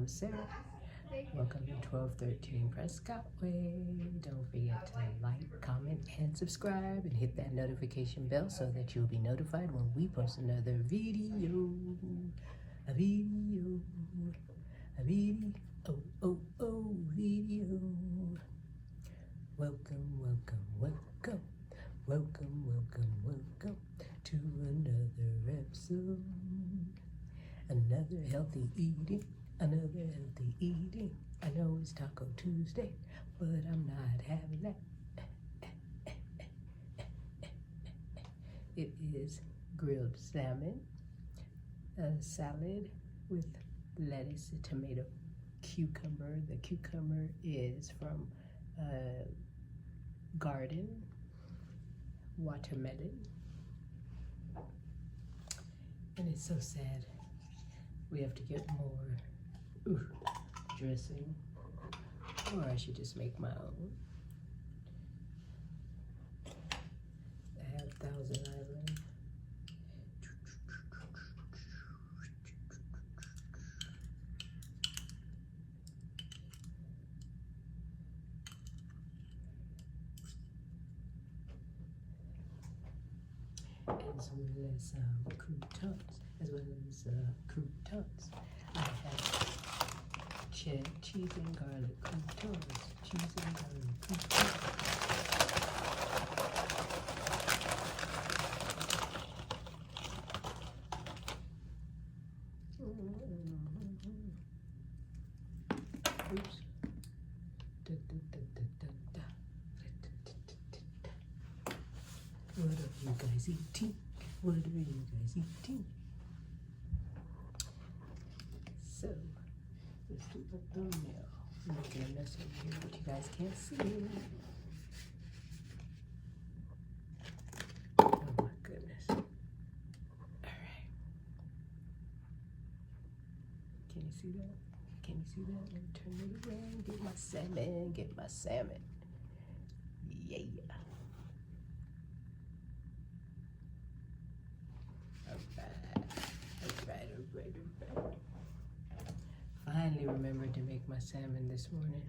I'm Sarah. Welcome to 1213 Prescott Way. Don't forget to like, comment, and subscribe, and hit that notification bell so that you'll be notified when we post another video. A video. A video. Video. Welcome, welcome, welcome. Welcome, welcome, welcome to another episode. Another healthy eating. Another healthy eating. I know it's Taco Tuesday, but I'm not having that. It is grilled salmon, a salad with lettuce, tomato, cucumber. The cucumber is from garden, watermelon. And it's so sad. We have to get more dressing, or I should just make my own. I have Thousand Island. As well as croutons. I have cheese and garlic croutons. Cheese and garlic croutons. Oops. What are you guys eating? What are you guys eating? So, let's do the thumbnail. I'm making a mess over here, but you guys can't see. Oh my goodness. Alright. Can you see that? Can you see that? Let me turn it around. Get my salmon. Get my salmon. Yeah. Alright. Finally remembered to make my salmon this morning.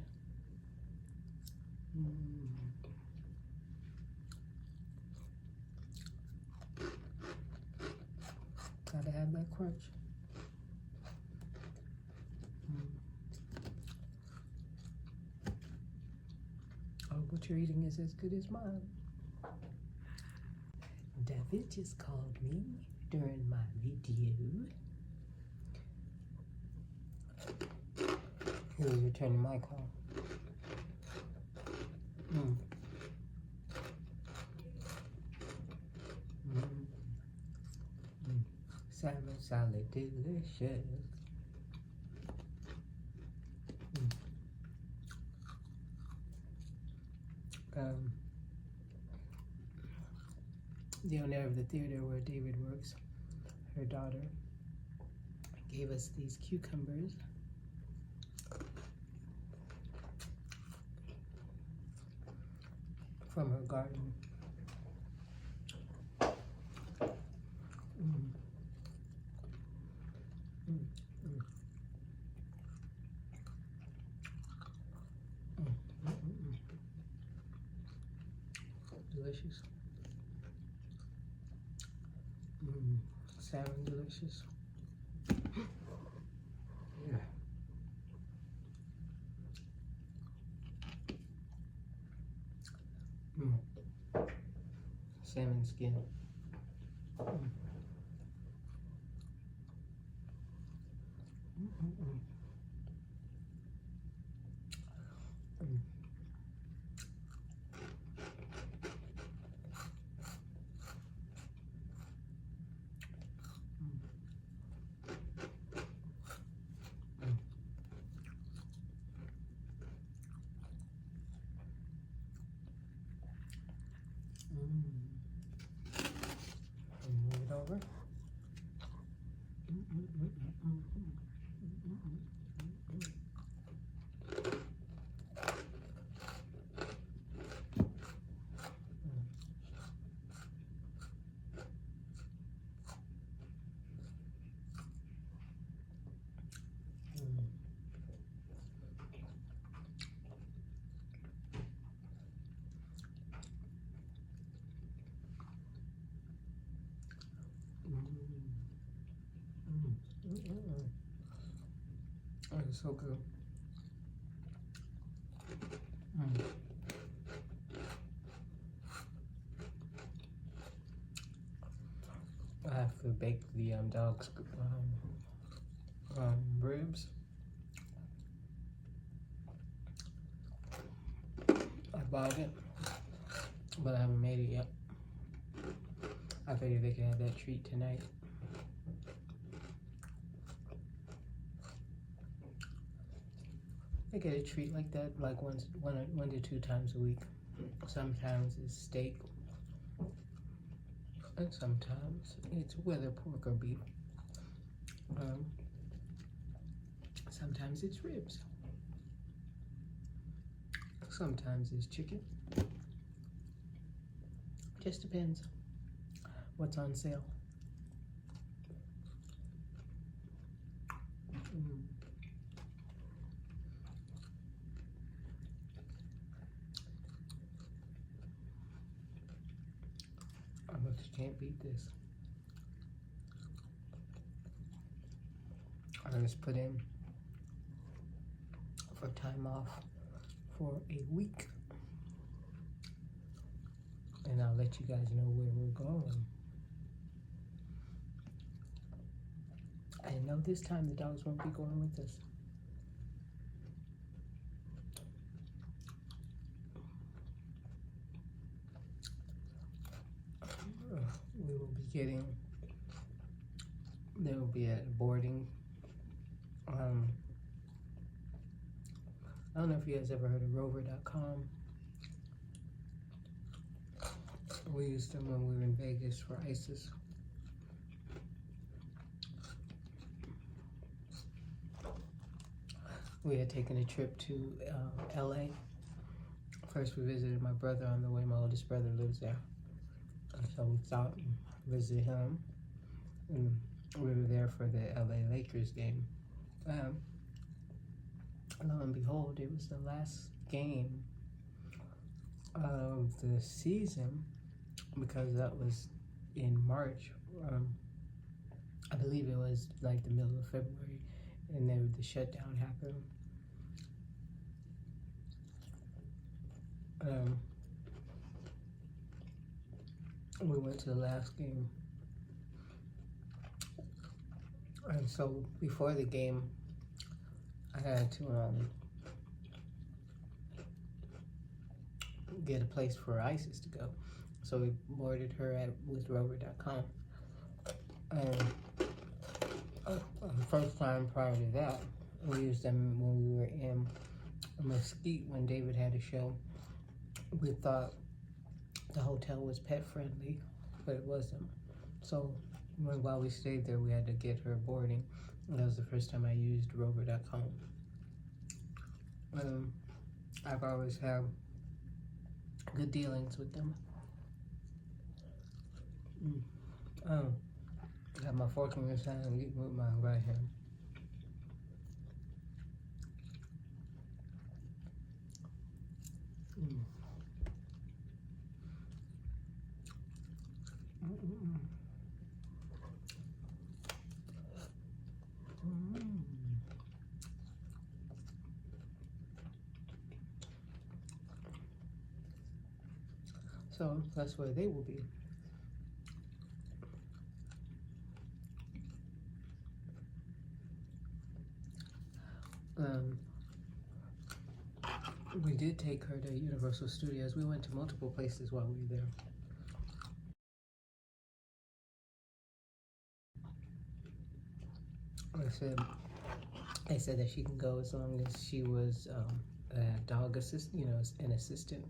Gotta have that crunch. Oh, what you're eating is as good as mine. David just called me during my video. He was returning my call. Salmon salad, delicious. The owner of the theater where David works, her daughter, gave us these cucumbers. From her garden. Delicious. Salmon delicious. Yeah. Salmon skin. Move it over. Oh, it's so good. I have to bake the dog's ribs. I bought it, but I haven't made it yet. I figured they could have that treat tonight. They get a treat like that like one to two times a week. Sometimes it's steak, and sometimes it's whether pork or beef. Sometimes it's ribs. Sometimes it's chicken. Just depends what's on sale. I just can't beat this. I just put in for time off for a week, and I'll let you guys know where we're going. I know this time the dogs won't be going with us. We will be getting, there will be a boarding. I don't know if you guys ever heard of rover.com. We used them when we were in Vegas for ISIS. We had taken a trip to LA. First we visited my brother on the way. My oldest brother lives there. So we stopped and visited him. And we were there for the LA Lakers game. Lo and behold, it was the last game of the season, because that was in March. I believe it was like the middle of February, and then the shutdown happened. We went to the last game, and so before the game, I had to get a place for Isis to go. So we boarded her with rover.com. And the first time prior to that, we used them when we were in Mesquite when David had a show. We thought the hotel was pet friendly, but it wasn't. So while we stayed there, we had to get her boarding. That was the first time I used rover.com. I've always had good dealings with them. I have my fork in this hand and eat with my right hand. So that's where they will be. We did take her to Universal Studios. We went to multiple places while we were there. They said that she can go as long as she was a dog assistant, an assistant.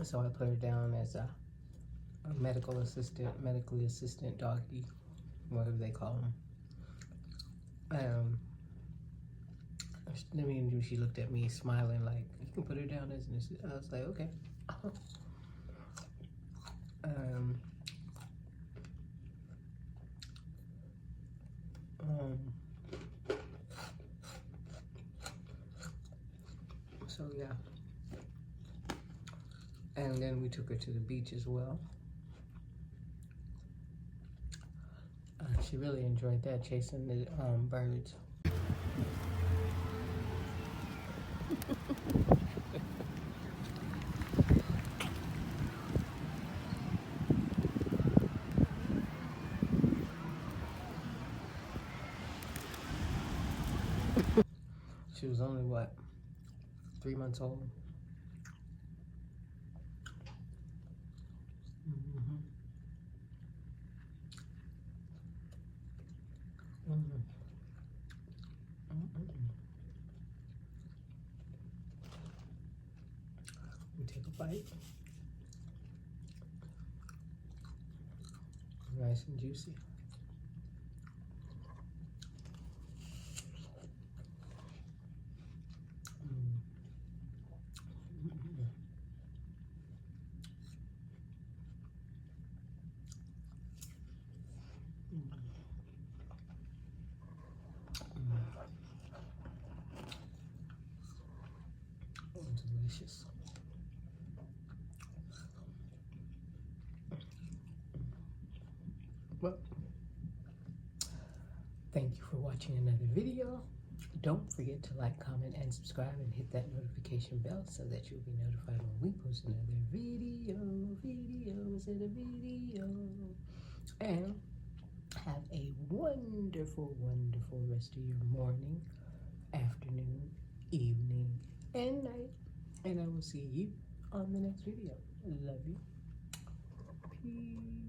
So I put her down as a medically assistant doggy, whatever they call them. She looked at me smiling like, you can put her down as an assistant. I was like, okay. So yeah. And then we took her to the beach as well. She really enjoyed that, chasing the birds. She was only, what, 3 months old? Mm-hmm. Mm-hmm. Mm-hmm. We take a bite. Nice and juicy. Delicious. Well, thank you for watching another video. Don't forget to like, comment, and subscribe, and hit that notification bell so that you'll be notified when we post another video. And have a wonderful, wonderful rest of your morning, afternoon, evening, and night. And I will see you on the next video. Love you. Peace.